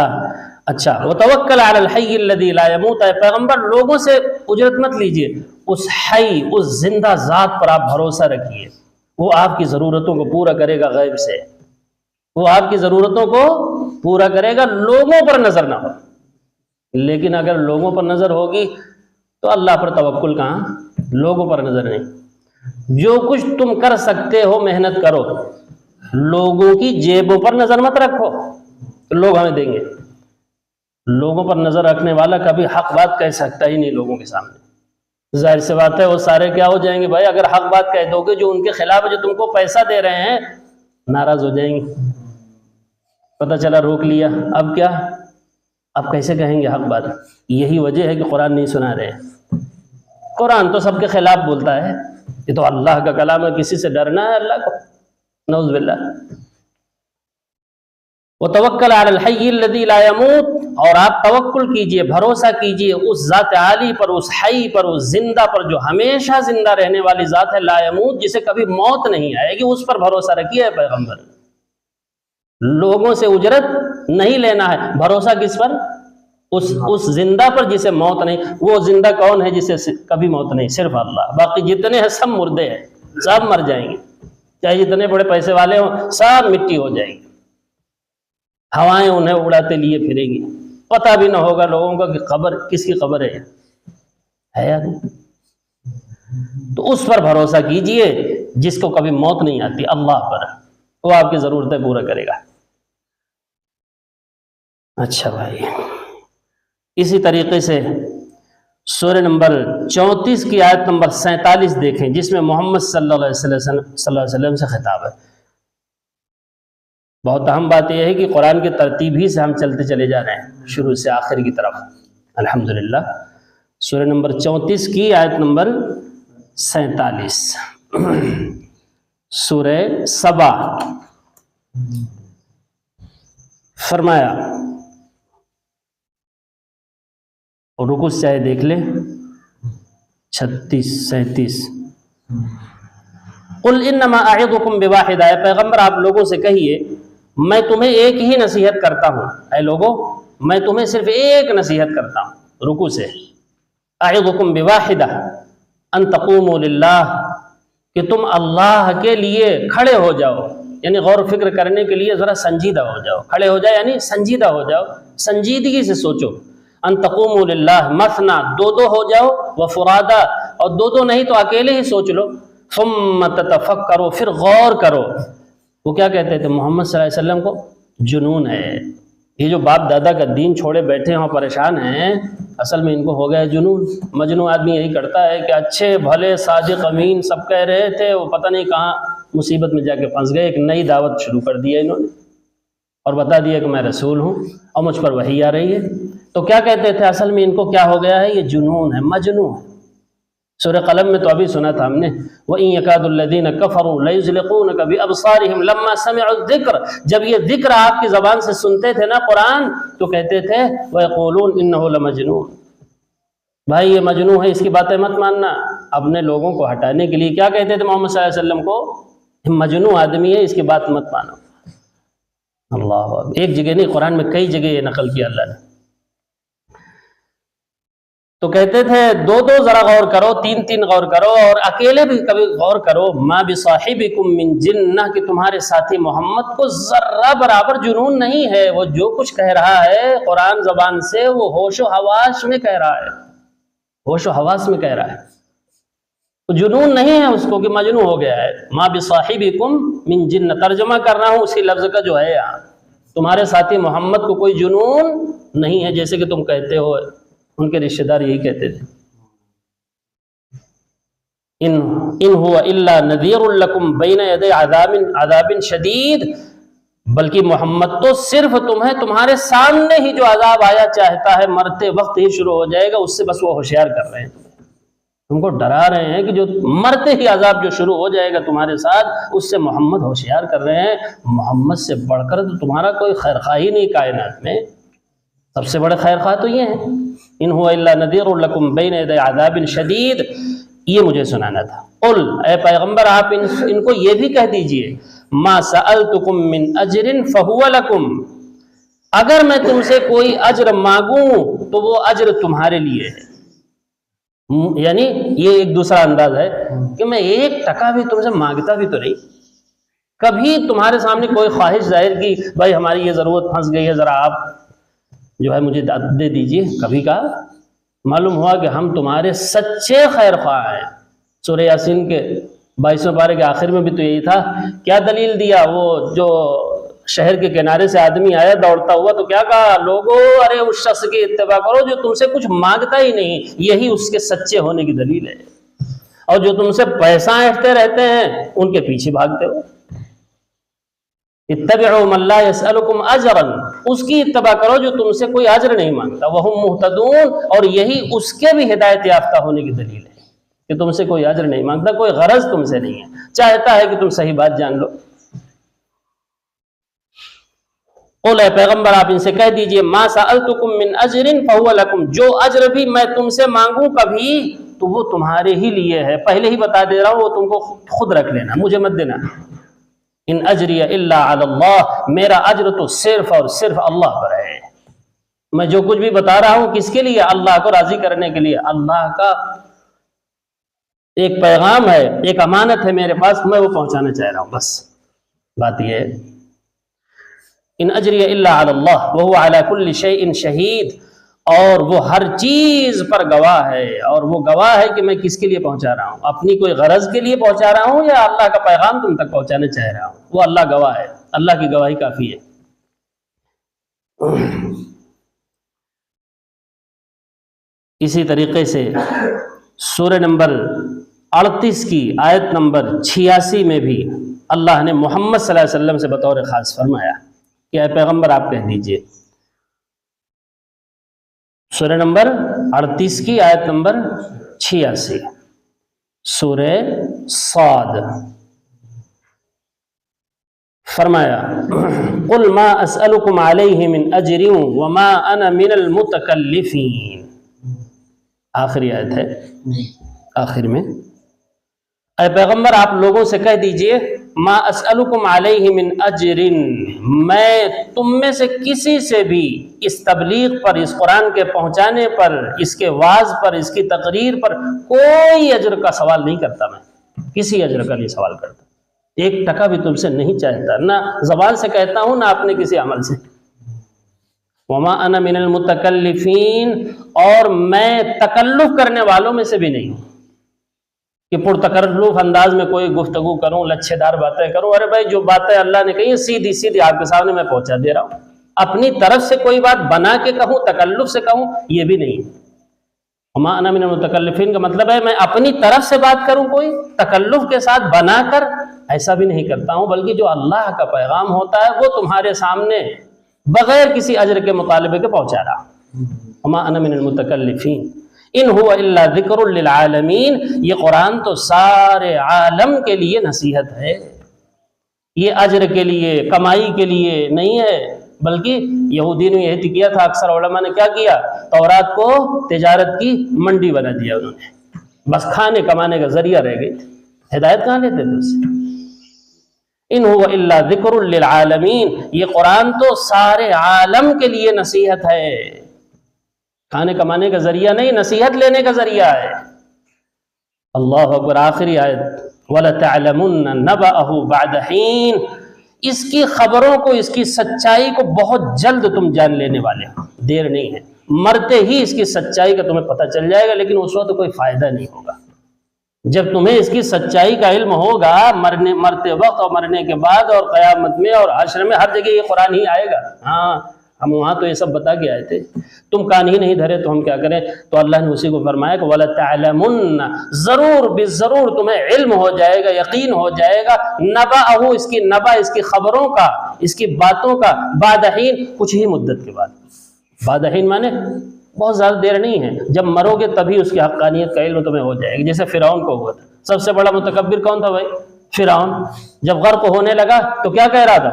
اچھا وتوکل علی الحی الذی لا یموت، اے پیغمبر لوگوں سے اجرت مت لیجئے، اس حی اس زندہ ذات پر آپ بھروسہ رکھیے، وہ آپ کی ضرورتوں کو پورا کرے گا غیب سے، وہ آپ کی ضرورتوں کو پورا کرے گا، لوگوں پر نظر نہ ہو۔ لیکن اگر لوگوں پر نظر ہوگی تو اللہ پر توکل کہاں، لوگوں پر نظر نہیں۔ جو کچھ تم کر سکتے ہو محنت کرو، لوگوں کی جیبوں پر نظر مت رکھو تو لوگ ہمیں دیں گے۔ لوگوں پر نظر رکھنے والا کبھی حق بات کہہ سکتا ہی نہیں لوگوں کے سامنے، ظاہر سی بات ہے وہ سارے کیا ہو جائیں گے بھائی، اگر حق بات کہہ دو گے جو ان کے خلاف ہے، جو تم کو پیسہ دے رہے ہیں، ناراض ہو جائیں گے۔ پتہ چلا روک لیا، اب کیا، اب کیسے کہیں گے حق بات؟ یہی وجہ ہے کہ قرآن نہیں سنا رہے ہیں۔ قرآن تو سب کے خلاف بولتا ہے، یہ تو اللہ کا کلام ہے، کسی سے ڈرنا ہے اللہ کو؟ نعوذ باللہ۔ وتوکل علی الحی الذی لا یموت، اور آپ توکل کیجئے، بھروسہ کیجئے اس ذات عالی پر، اس حی پر، اس زندہ پر جو ہمیشہ زندہ رہنے والی ذات ہے، لا یموت، جسے کبھی موت نہیں آئے گی، اس پر بھروسہ رکھیے اے پیغمبر۔ لوگوں سے اجرت نہیں لینا ہے، بھروسہ کس پر؟ اس زندہ پر جسے موت نہیں۔ وہ زندہ کون ہے جسے کبھی موت نہیں؟ صرف اللہ، باقی جتنے ہیں سب مردے ہیں، سب مر جائیں گے، چاہے جتنے بڑے پیسے والے ہوں، سب مٹی ہو جائیں گے، ہوائیں انہیں اڑاتے لیے پھریں گی، پتہ بھی نہ ہوگا لوگوں کو کہ قبر کس کی قبر ہے یا نہیں۔ تو اس پر بھروسہ کیجئے جس کو کبھی موت نہیں آتی، اللہ پر، وہ آپ کی ضرورتیں پورا کرے گا۔ اچھا بھائی، اسی طریقے سے سورہ نمبر 34 کی آیت نمبر 47 دیکھیں، جس میں محمد صلی اللہ علیہ وسلم سے خطاب ہے۔ بہت اہم بات یہ ہے کہ قرآن کی ترتیب ہی سے ہم چلتے چلے جا رہے ہیں شروع سے آخر کی طرف، الحمدللہ۔ سورہ نمبر 34 کی آیت نمبر 47، سورہ سبا، فرمایا، اور رکو چاہے دیکھ لیں 36 37، قل انما اعظکم بواحدہ، اے پیغمبر آپ لوگوں سے کہیے میں تمہیں ایک ہی نصیحت کرتا ہوں، اے لوگوں میں تمہیں صرف ایک نصیحت کرتا ہوں۔ رکو سے، اعظکم بواحدہ ان تقوموا للہ، کہ تم اللہ کے لیے کھڑے ہو جاؤ، یعنی غور و فکر کرنے کے لیے ذرا سنجیدہ ہو جاؤ، کھڑے ہو جاؤ یعنی سنجیدہ ہو جاؤ، سنجیدگی سے سوچو۔ ان تقوموا للہ مثنا، دو دو ہو جاؤ، وفرادا، اور دو دو نہیں تو اکیلے ہی سوچ لو، ثم تتفکروا، پھر غور کرو۔ وہ کیا کہتے تھے محمد صلی اللہ علیہ وسلم کو؟ جنون ہے، یہ جو باپ دادا کا دین چھوڑے بیٹھے ہیں اور پریشان ہیں، اصل میں ان کو ہو گیا جنون۔ مجنون آدمی یہی کرتا ہے کہ اچھے بھلے صادق امین سب کہہ رہے تھے، وہ پتہ نہیں کہاں مصیبت میں جا کے پھنس گئے، ایک نئی دعوت شروع کر دی ہے انہوں نے، اور بتا دیا کہ میں رسول ہوں اور مجھ پر وحی آ رہی ہے۔ تو کیا کہتے تھے اصل میں ان کو کیا ہو گیا ہے؟ یہ جنون ہے، مجنون ہے۔ سورہ قلم میں تو ابھی سنا تھا ہم نے، وَإِن يَكَادُ الَّذِينَ كَفَرُوا لَيُزْلِقُونَكَ بِأَبْصَارِهِمْ لَمَّا سَمِعُوا الذِّكْرَ، جب یہ ذکر آپ کی زبان سے سنتے تھے نا قرآن، تو کہتے تھے وَيَقُولُونَ إِنَّهُ لَمَجْنُونَ، بھائی یہ مجنون ہے، اس کی باتیں مت ماننا۔ اپنے لوگوں کو ہٹانے کے لیے کیا کہتے تھے محمد صلی اللہ علیہ وسلم کو؟ مجنون آدمی ہے، اس کی بات مت مانو۔ اللہ اکبر، ایک جگہ نہیں، قرآن میں کئی جگہ یہ نقل کیا اللہ نے۔ تو کہتے تھے دو دو ذرا غور کرو، تین تین غور کرو، اور اکیلے بھی کبھی غور کرو، ما بصاحبکم من جنہ، کہ تمہارے ساتھی محمد کو ذرہ برابر جنون نہیں ہے، وہ جو کچھ کہہ رہا ہے قرآن زبان سے وہ ہوش و حواس میں کہہ رہا ہے، ہوش و حواس میں کہہ رہا ہے، تو جنون نہیں ہے اس کو کہ مجنون ہو گیا ہے۔ ما بصاحبکم من جنہ، ترجمہ کر رہا ہوں اسی لفظ کا جو ہے یہاں، تمہارے ساتھی محمد کو کوئی جنون نہیں ہے جیسے کہ تم کہتے ہو۔ ان کے رشتہ دار یہی کہتے تھے، ان هو الا نذیر لکم بین یدی عذاب شدید، بلکہ محمد تو صرف تمہیں تمہارے سامنے ہی جو عذاب آیا چاہتا ہے مرتے وقت ہی شروع ہو جائے گا، اس سے بس وہ ہوشیار کر رہے ہیں، تم کو ڈرا رہے ہیں کہ جو مرتے ہی عذاب جو شروع ہو جائے گا تمہارے ساتھ، اس سے محمد ہوشیار کر رہے ہیں۔ محمد سے بڑھ کر تو تمہارا کوئی خیرخواہ ہی نہیں کائنات میں، سب سے بڑے خیر خواہ تو یہ ہیں۔ ان هو الا نذیر لکم بین یدی عذاب شدید، یہ مجھے سنانا تھا۔ قل، اے پیغمبر آپ ان کو یہ بھی کہہ دیجئے، ما سألتکم من اجر فہو لکم، اگر میں تم سے کوئی اجر مانگوں تو وہ اجر تمہارے لیے ہے. یعنی یہ ایک دوسرا انداز ہے کہ میں 1 بھی تم سے مانگتا بھی تو نہیں. کبھی تمہارے سامنے کوئی خواہش ظاہر کی بھائی ہماری یہ ضرورت پھنس گئی ہے, ذرا آپ جو ہے مجھے دے دیجئے, کبھی کہا؟ معلوم ہوا کہ ہم تمہارے سچے خیر خواہ ہیں. سورہ یاسین کے 22ویں پارے کے آخر میں بھی تو یہی تھا. کیا دلیل دیا؟ وہ جو شہر کے کنارے سے آدمی آیا دوڑتا ہوا تو کیا کہا؟ لوگوں ارے اس شخص کی اتباع کرو جو تم سے کچھ مانگتا ہی نہیں, یہی اس کے سچے ہونے کی دلیل ہے. اور جو تم سے پیسہ اینٹتے رہتے ہیں ان کے پیچھے بھاگتے ہو. اتبعوا من لا يسألكم اجرا, اس کی اتباع کرو جو تم سے کوئی اجر نہیں مانگتا. وهم مهتدون, اور یہی اس کے بھی ہدایت یافتہ ہونے کی دلیل ہے کہ تم سے کوئی اجر نہیں مانگتا, کوئی غرض تم سے نہیں ہے, چاہتا ہے کہ تم صحیح بات جان لو. قل, اے پیغمبر آپ ان سے کہہ دیجئے, ما سألتکم من اجر فهو لکم, جو اجر بھی میں تم سے مانگوں کبھی تو وہ تمہارے ہی لیے ہے. پہلے ہی بتا دے رہا ہوں, وہ تم کو خود رکھ لینا, مجھے مت دینا. ان اجری الا علی اللہ, میرا اجر تو صرف اور صرف اللہ پر ہے. میں جو کچھ بھی بتا رہا ہوں کس کے لیے؟ اللہ کو راضی کرنے کے لیے. اللہ کا ایک پیغام ہے, ایک امانت ہے میرے پاس, میں وہ پہنچانا چاہ رہا ہوں, بس بات یہ ہے. ان اجری الا علی اللہ وهو علی کل شیء شہید, اور وہ ہر چیز پر گواہ ہے. اور وہ گواہ ہے کہ میں کس کے لیے پہنچا رہا ہوں, اپنی کوئی غرض کے لیے پہنچا رہا ہوں یا اللہ کا پیغام تم تک پہنچانا چاہ رہا ہوں. وہ اللہ گواہ ہے, اللہ کی گواہی کافی ہے. اسی طریقے سے سورہ نمبر 38 کی آیت نمبر 86 میں بھی اللہ نے محمد صلی اللہ علیہ وسلم سے بطور خاص فرمایا کہ اے پیغمبر آپ کہہ دیجئے. سورہ نمبر 38 کی آیت نمبر 86, سورہ صاد, فرمایا قل ما اسألكم علیہ من اجر وما انا من المتکلفین. آخری آیت ہے, آخر میں اے پیغمبر آپ لوگوں سے کہہ دیجئے, ما اسألکم علیہ من اجر, میں تم میں سے کسی سے بھی اس تبلیغ پر, اس قرآن کے پہنچانے پر, اس کے واعظ پر, اس کی تقریر پر کوئی اجر کا سوال نہیں کرتا. میں کسی اجر کا نہیں سوال کرتا, 1 بھی تم سے نہیں چاہتا, نہ زبان سے کہتا ہوں نہ اپنے کسی عمل سے. وما انا من المتکلفین, اور میں تکلف کرنے والوں میں سے بھی نہیں ہوں کہ پرتکلف انداز میں کوئی گفتگو کروں, لچھے دار باتیں کروں. ارے بھائی جو باتیں اللہ نے کہی ہیں سیدھی سیدھی آپ کے سامنے میں پہنچا دے رہا ہوں. اپنی طرف سے کوئی بات بنا کے کہوں, تکلف سے کہوں, یہ بھی نہیں. وما انا من المتکلفین کا مطلب ہے میں اپنی طرف سے بات کروں کوئی تکلف کے ساتھ بنا کر, ایسا بھی نہیں کرتا ہوں. بلکہ جو اللہ کا پیغام ہوتا ہے وہ تمہارے سامنے بغیر کسی اجر کے مطالبے کے پہنچا رہا. وما انا من المتکلفین ان هو الا ذکر للعالمین, یہ قرآن تو سارے عالم کے لیے نصیحت ہے. یہ اجر کے لیے, کمائی کے لیے نہیں ہے, بلکہ یہودی نے یہی کیا تھا. اکثر علماء نے کیا کیا, تورات کو تجارت کی منڈی بنا دیا انہوں نے, بس کھانے کمانے کا ذریعہ رہ گئی. ہدایت کہاں لیتے تھے اس سے؟ ان هو الا ذکر للعالمین, یہ قرآن تو سارے عالم کے لیے نصیحت ہے, کھانے کمانے کا ذریعہ نہیں, نصیحت لینے کا ذریعہ ہے. اللہ اکبر. آخری آیت وَلَتَعْلَمُنَّ نَبَأَهُ بَعْدَ حِينٍ, اس کی خبروں کو, اس کی سچائی کو بہت جلد تم جان لینے والے ہو, دیر نہیں ہے. مرتے ہی اس کی سچائی کا تمہیں پتہ چل جائے گا, لیکن اس وقت کوئی فائدہ نہیں ہوگا. جب تمہیں اس کی سچائی کا علم ہوگا, مرتے وقت اور مرنے کے بعد اور قیامت میں اور حشر میں, ہر جگہ یہ قرآن ہی آئے گا. ہاں ہم وہاں تو یہ سب بتا کے آئے تھے, تم کان ہی نہیں دھرے تو ہم کیا کریں. تو اللہ نے اسی کو فرمایا کہ وَلَتَعْلَمُنَّ, ضرور بالضرور تمہیں علم ہو جائے گا, یقین ہو جائے گا, نبأہ, اس کی نبا, اس کی خبروں کا, اس کی باتوں کا, بعد حین, کچھ ہی مدت کے بعد. بعد حین مانے بہت زیادہ دیر نہیں ہے, جب مرو گے تبھی اس کی حقانیت کا علم تمہیں ہو جائے گا. جیسے فرعون کو ہوا تھا. سب سے بڑا متکبر کون تھا بھائی؟ فرعون. جب غرق ہونے لگا تو کیا کہہ رہا تھا؟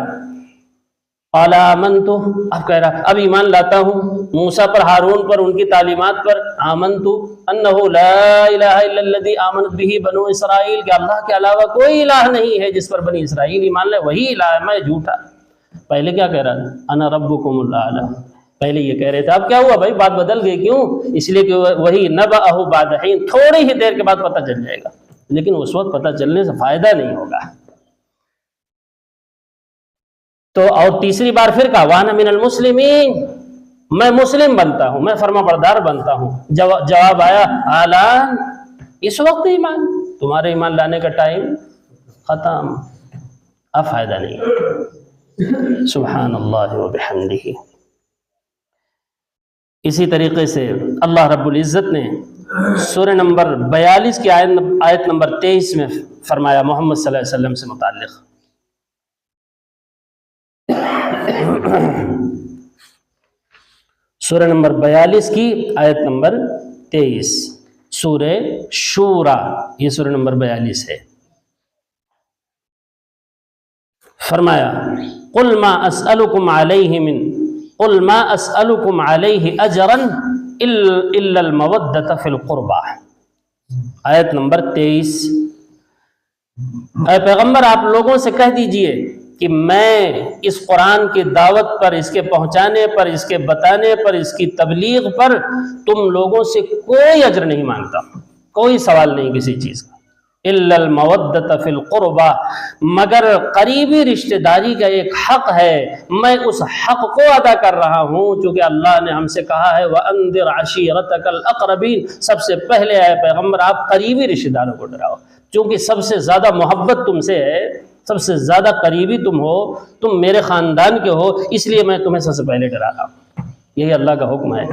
قال آمنت, اب کہہ رہا اب ایمان لاتا ہوں موسیٰ پر, ہارون پر, ان کی تعلیمات پر. آمنت انہ لا الہ الا الذی آمنت بہ بنو اسرائیل, کہ اللہ کے علاوہ کوئی الہ نہیں ہے جس پر بنی اسرائیل ایمان لے, وہی الہ ہے, میں جھوٹا. پہلے کیا کہہ رہا تھا؟ انا ربکم الاعلی، پہلے یہ کہہ رہے تھے، اب کیا ہوا بھائی؟ بات بدل گئی، کیوں؟ اس لیے کہ وہی نبأہ بعد حین، تھوڑی ہی دیر کے بعد پتہ چل جائے گا، لیکن اس وقت پتہ چلنے سے فائدہ نہیں ہوگا۔ تو اور تیسری بار پھر کہا وانا من المسلمین، میں مسلم بنتا ہوں، میں فرما بردار بنتا ہوں۔ جواب آیا آلان، اس وقت ایمان، تمہارے ایمان لانے کا ٹائم ختم، اب فائدہ نہیں۔ سبحان اللہ وبحمدہ۔ اسی طریقے سے اللہ رب العزت نے سورہ نمبر 42 کی آیت نمبر 23 میں فرمایا محمد صلی اللہ علیہ وسلم سے متعلق، سورہ نمبر 42 کی آیت نمبر 23، سورہ شورا، یہ سورہ نمبر 42 ہے۔ فرمایا قل ما اسألکم علیہ اجرا الا المودۃ فی القربى، آیت نمبر 23۔ اے پیغمبر آپ لوگوں سے کہہ دیجئے کہ میں اس قرآن کی دعوت پر، اس کے پہنچانے پر، اس کے بتانے پر، اس کی تبلیغ پر تم لوگوں سے کوئی اجر نہیں مانگتا، کوئی سوال نہیں کسی چیز کا، الا المودۃ فی القربى، مگر قریبی رشتہ داری کا ایک حق ہے، میں اس حق کو ادا کر رہا ہوں، چونکہ اللہ نے ہم سے کہا ہے وَأَنذِرْ عَشِيرَتَكَ الْأَقْرَبِينَ، سب سے پہلے اے پیغمبر آپ قریبی رشتہ داروں کو ڈراؤ، چونکہ سب سے زیادہ محبت تم سے ہے، سب سے زیادہ قریبی تم ہو، تم میرے خاندان کے ہو، اس لیے میں تمہیں سب سے پہلے ڈرا رہا ہوں، یہی اللہ کا حکم ہے۔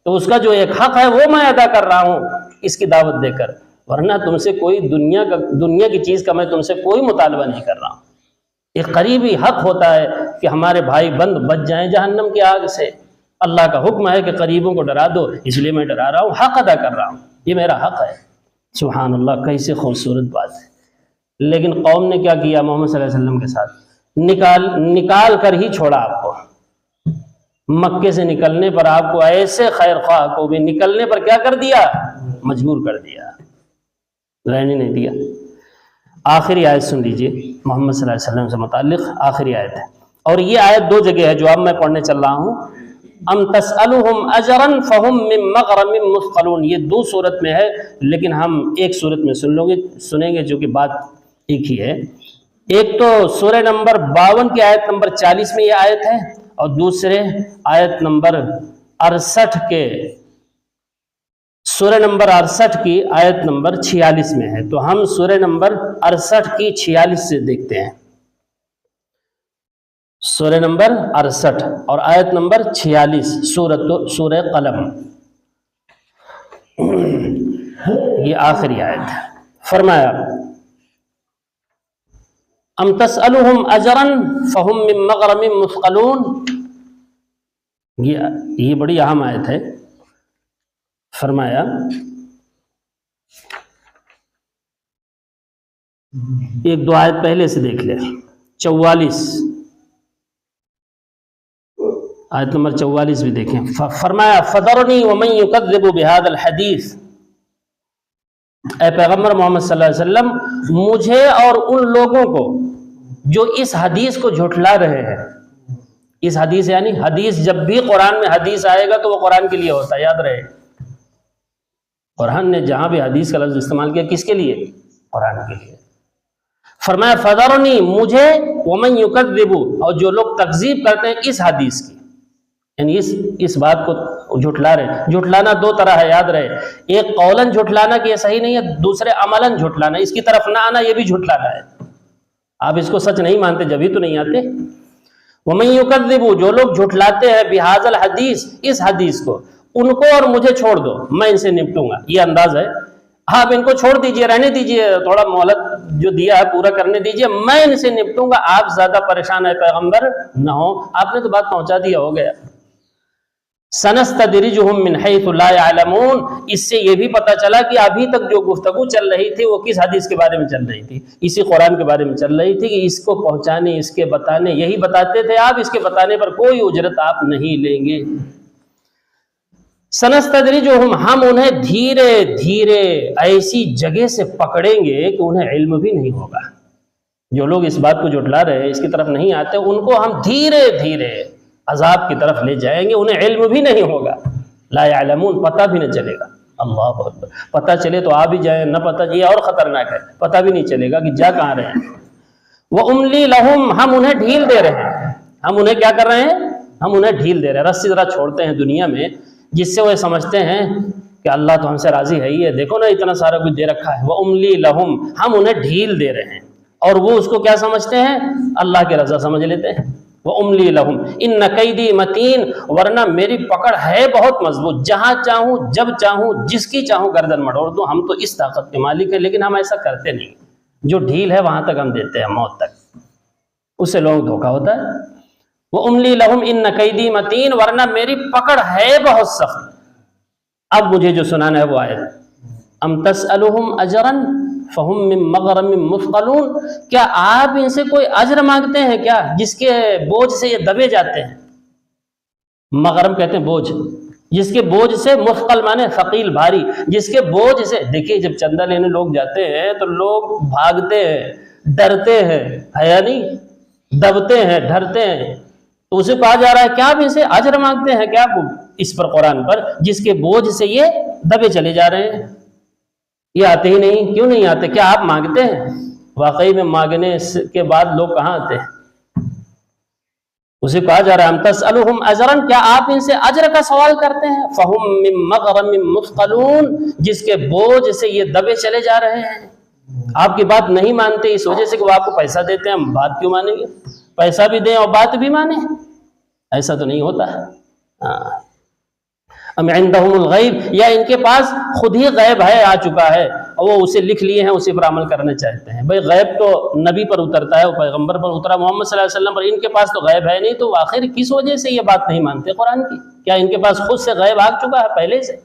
تو اس کا جو ایک حق ہے وہ میں ادا کر رہا ہوں اس کی دعوت دے کر، ورنہ تم سے کوئی دنیا کی چیز کا میں تم سے کوئی مطالبہ نہیں کر رہا ہوں۔ ایک قریبی حق ہوتا ہے کہ ہمارے بھائی بند بچ جائیں جہنم کی آگ سے، اللہ کا حکم ہے کہ قریبوں کو ڈرا دو، اس لیے میں ڈرا رہا ہوں، حق ادا کر رہا ہوں، یہ میرا حق ہے۔ سبحان اللہ، کیسے خوبصورت بات ہے۔ لیکن قوم نے کیا کیا محمد صلی اللہ علیہ وسلم کے ساتھ؟ نکال کر ہی چھوڑا آپ کو، مکے سے نکلنے پر آپ کو ایسے خیر خواہ کو بھی نکلنے پر کیا کر دیا؟ مجبور کر دیا، رہنے نہیں دیا۔ آخری آیت سن لیجئے محمد صلی اللہ علیہ وسلم سے متعلق، آخری آیت ہے، اور یہ آیت دو جگہ ہے جو اب میں پڑھنے چل رہا ہوں۔ ام تسألهم اجرا فهم من مغرم مثقلون، یہ دو صورت میں ہے، لیکن ہم ایک صورت میں سنیں گے جو کہ بات ایک ہی ہے۔ ایک تو سورہ نمبر 52 کی آیت نمبر 40 میں یہ آیت ہے، اور دوسرے آیت نمبر 68 کے سورہ نمبر 68 کی آیت نمبر 46 میں ہے۔ تو ہم سورہ نمبر 68 کی 46 سے دیکھتے ہیں، سورہ نمبر 68 اور آیت نمبر 46، سورہ قلم، یہ آخری آیت ہے۔ فرمایا ام تسألهم اجرا فهم من مغرم مثقلون، یہ بڑی اہم آیت ہے۔ فرمایا ایک دو آیت پہلے سے دیکھ لیں، 44 آیت نمبر 44 بھی دیکھیں۔ فرمایا فذرنی ومن یکذب بہذا الحدیث، اے پیغمبر محمد صلی اللہ علیہ وسلم مجھے اور ان لوگوں کو جو اس حدیث کو جھٹلا رہے ہیں، اس حدیث یعنی حدیث، جب بھی قرآن میں حدیث آئے گا تو وہ قرآن کے لیے ہوتا ہے، یاد رہے، قرآن نے جہاں بھی حدیث کا لفظ استعمال کیا کس کے لیے؟ قرآن کے لیے۔ فرمایا فذرنی، مجھے، ومن یکذب، اور جو لوگ تکذیب کرتے ہیں اس حدیث کی، یعنی اس بات کو جھٹلا رہے۔ جھٹلانا دو طرح ہے، یاد رہے، ایک قولاً جھٹلانا کہ یہ صحیح نہیں ہے، دوسرے عملاً جھٹلانا، اس کی طرف نہ آنا یہ بھی جھٹلانا ہے، آپ اس کو سچ نہیں مانتے جبھی تو نہیں آتے۔ وَمَن يُكَذِّبُ، جو لوگ جھٹلاتے ہیں بِهَذَا الْحَدِيث، اس حدیث کو، ان کو اور مجھے چھوڑ دو، میں ان سے نپٹوں گا، یہ انداز ہے۔ آپ ان کو چھوڑ دیجئے، رہنے دیجئے، تھوڑا مہلت جو دیا ہے پورا کرنے دیجئے، میں ان سے نپٹوں گا، آپ زیادہ پریشان ہے پیغمبر نہ ہو، آپ نے تو بات پہنچا دیا، ہو گیا۔ سنستدرجہم من حیث لا یعلمون، اس سے یہ بھی پتہ چلا کہ ابھی تک جو گفتگو چل رہی تھی وہ کس حدیث کے بارے میں چل رہی تھی؟ اسی قرآن کے بارے میں چل رہی تھی کہ اس کو پہنچانے، اس کے بتانے، یہی بتاتے تھے آپ، اس کے بتانے پر کوئی اجرت آپ نہیں لیں گے۔ سنستدرجہم، ہم انہیں دھیرے دھیرے ایسی جگہ سے پکڑیں گے کہ انہیں علم بھی نہیں ہوگا، جو لوگ اس بات کو جھٹلا رہے ہیں، اس کی طرف نہیں آتے، ان کو ہم دھیرے دھیرے عذاب کی طرف لے جائیں گے. انہیں علم بھی نہیں ہوگا، لا یعلمون، پتہ بھی نہیں چلے گا. اللہ اکبر. پتہ چلے تو آ بھی جائیں، نہ پتہ، یہ اور خطرناک ہے. پتہ بھی نہیں چلے گا کہ جا کہاں رہے ہیں. وَأُمْلِي لَهُمْ، ہم انہیں ڈھیل دے رہے ہیں. ہم انہیں کیا کر رہے ہیں؟ ہم انہیں ڈھیل دے رہے ہیں. رسی ذرا چھوڑتے ہیں دنیا میں، جس سے وہ سمجھتے ہیں کہ اللہ تو ہم سے راضی ہے ہی ہے، دیکھو نا اتنا سارا کچھ دے رکھا ہے. وَأُمْلِي لَهُمْ، ہم انہیں ڈھیل دے رہے ہیں، اور وہ اس کو کیا سمجھتے ہیں؟ اللہ کی رضا سمجھ لیتے ہیں. وَأُمْلِي لَهُمْ إِنَّ كَيْدِي مَتِينٌ، ورنہ میری پکڑ ہے بہت مضبوط، جہاں چاہوں جب چاہوں جس کی چاہوں گردن مڑوڑ دوں. ہم تو اس طاقت کے مالک ہیں، لیکن ہم ایسا کرتے نہیں. جو ڈھیل ہے وہاں تک ہم دیتے ہیں، موت تک. اس سے لوگوں کو دھوکا ہوتا ہے. وَأُمْلِي لَهُمْ إِنَّ كَيْدِي مَتِينٌ، ورنہ میری پکڑ ہے بہت سخت. اب مجھے جو سنانا ہے وہ آیت. أَمْ تَسْأَلُهُمْ أَجْرًا فَهُمْ مِنْ مَغْرَمٍ مُثْقَلُونَ، کیا آپ ان سے کوئی اجر مانگتے ہیں کیا، جس کے بوجھ سے یہ دبے جاتے ہیں؟ مغرم کہتے ہیں بوجھ، جس کے بوجھ سے، مثقل مانے ثقیل، بھاری، جس کے بوجھ سے. دیکھیے جب چندہ لینے لوگ جاتے ہیں تو لوگ بھاگتے ہیں، ڈرتے ہیں، ہے یا نہیں؟ دبتے ہیں، ڈرتے ہیں. تو اسے کہا جا رہا ہے کیا آپ ان سے اجر مانگتے ہیں کیا اس پر، قرآن پر، جس کے بوجھ سے یہ دبے چلے جا رہے ہیں؟ یہ آتے ہی نہیں. کیوں نہیں آتے؟ کیا آپ مانگتے ہیں؟ واقعی میں مانگنے کے بعد لوگ کہاں آتے ہیں؟ اسے کہا جا رہا ہے ہم تسألہم اجرن، کیا آپ ان سے اجر کا سوال کرتے ہیں؟ فہم من مغرم مثقلون، جس کے بوجھ سے یہ دبے چلے جا رہے ہیں. آپ کی بات نہیں مانتے اس وجہ سے کہ وہ آپ کو پیسہ دیتے ہیں. ہم بات کیوں مانیں گے؟ پیسہ بھی دیں اور بات بھی مانیں؟ ایسا تو نہیں ہوتا ہے. ام عندہم الغیب، یا ان کے پاس خود ہی غیب ہے، آ چکا ہے، اور وہ اسے لکھ لیے ہیں، اسی پر عمل کرنا چاہتے ہیں. بھئی غیب تو نبی پر اترتا ہے، وہ پیغمبر پر اترا، محمد صلی اللہ علیہ وسلم پر. ان کے پاس تو غیب ہے نہیں، تو آخر کس وجہ سے یہ بات نہیں مانتے قرآن کی؟ کیا ان کے پاس خود سے غیب آ چکا ہے پہلے سے؟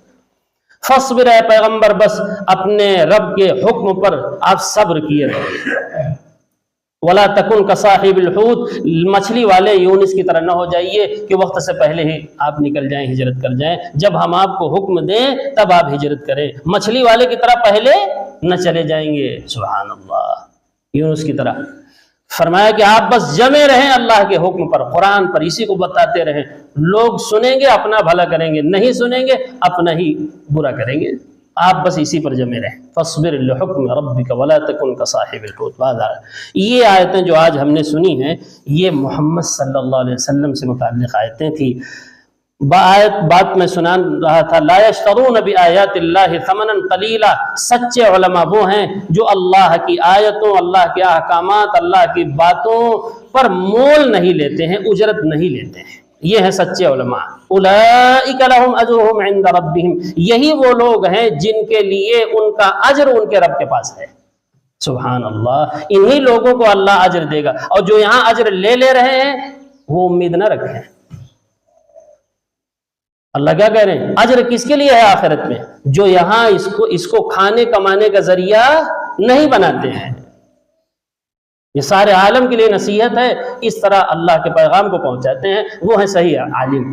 فاصبر، اے پیغمبر بس اپنے رب کے حکم پر آپ صبر کیے رہیے. ولا تکن کصاحب الحوت، مچھلی والے یونس کی طرح نہ ہو جائیے کہ وقت سے پہلے ہی آپ نکل جائیں، ہجرت کر جائیں. جب ہم آپ کو حکم دیں تب آپ ہجرت کریں. مچھلی والے کی طرح پہلے نہ چلے جائیں گے. سبحان اللہ. یونس کی طرح فرمایا کہ آپ بس جمے رہیں اللہ کے حکم پر، قرآن پر، اسی کو بتاتے رہیں. لوگ سنیں گے اپنا بھلا کریں گے، نہیں سنیں گے اپنا ہی برا کریں گے. آپ بس اسی پر جمے رہیں. فاصبر لحکم ربک ولا تکن کصاحب الحوت. یہ آیتیں جو آج ہم نے سنی ہیں، یہ محمد صلی اللہ علیہ وسلم سے متعلق آیتیں تھیں. بات میں سنا رہا تھا، لا یشترون بآیات اللہ ثمنا قلیلا، سچے علماء وہ ہیں جو اللہ کی آیتوں، اللہ کے احکامات، اللہ کی باتوں پر مول نہیں لیتے ہیں، اجرت نہیں لیتے ہیں. یہ ہیں سچے علماء. اولئک لہم اجرہم عند ربہم، یہی وہ لوگ ہیں جن کے لیے ان کا اجر ان کے رب کے پاس ہے. سبحان اللہ. انہی لوگوں کو اللہ اجر دے گا. اور جو یہاں اجر لے رہے ہیں وہ امید نہ رکھیں. اللہ کیا کہہ رہے ہیں؟ اجر کس کے لیے ہے آخرت میں؟ جو یہاں اس کو کھانے کمانے کا ذریعہ نہیں بناتے ہیں. یہ سارے عالم کے لیے نصیحت ہے. اس طرح اللہ کے پیغام کو پہنچاتے ہیں، وہ ہیں صحیح عالم.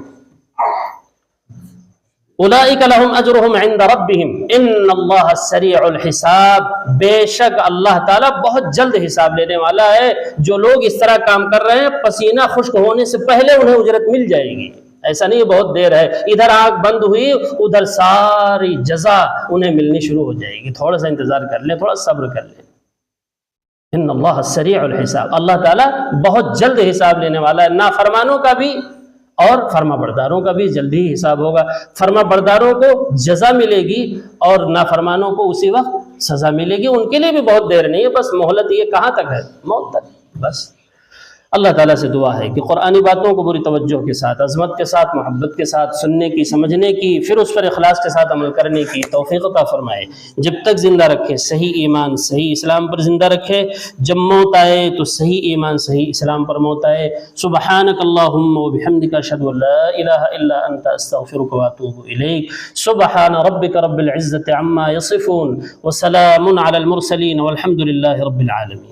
اولئک لہم اجرہم عند ربہم ان اللہ سریع الحساب، بے شک اللہ تعالیٰ بہت جلد حساب لینے والا ہے. جو لوگ اس طرح کام کر رہے ہیں، پسینہ خشک ہونے سے پہلے انہیں اجرت مل جائے گی. ایسا نہیں بہت دیر ہے، ادھر آنکھ بند ہوئی ادھر ساری جزا انہیں ملنی شروع ہو جائے گی. تھوڑا سا انتظار کر لیں، تھوڑا صبر کر لیں. ان اللہ سریع الحساب، اللہ تعالیٰ بہت جلد حساب لینے والا ہے. نافرمانوں کا بھی اور فرما برداروں کا بھی جلدی ہی حساب ہوگا. فرما برداروں کو جزا ملے گی اور نافرمانوں کو اسی وقت سزا ملے گی. ان کے لیے بھی بہت دیر نہیں ہے، بس مہلت یہ کہاں تک ہے؟ موت تک. بس اللہ تعالیٰ سے دعا ہے کہ قرآنی باتوں کو پوری توجہ کے ساتھ، عظمت کے ساتھ، محبت کے ساتھ سننے کی، سمجھنے کی، پھر اس پر اخلاص کے ساتھ عمل کرنے کی توفیق عطا فرمائے. جب تک زندہ رکھے صحیح ایمان، صحیح اسلام پر زندہ رکھے. جب موت آئے تو صحیح ایمان، صحیح اسلام پر موت آئے. سبحانک اللہم و بحمدک اشہد ان لا الہ الا انت استغفرک و اتوب الیک. سبحان ربک رب العزة عما یصفون وسلام علی المرسلین والحمد للہ رب العالمین.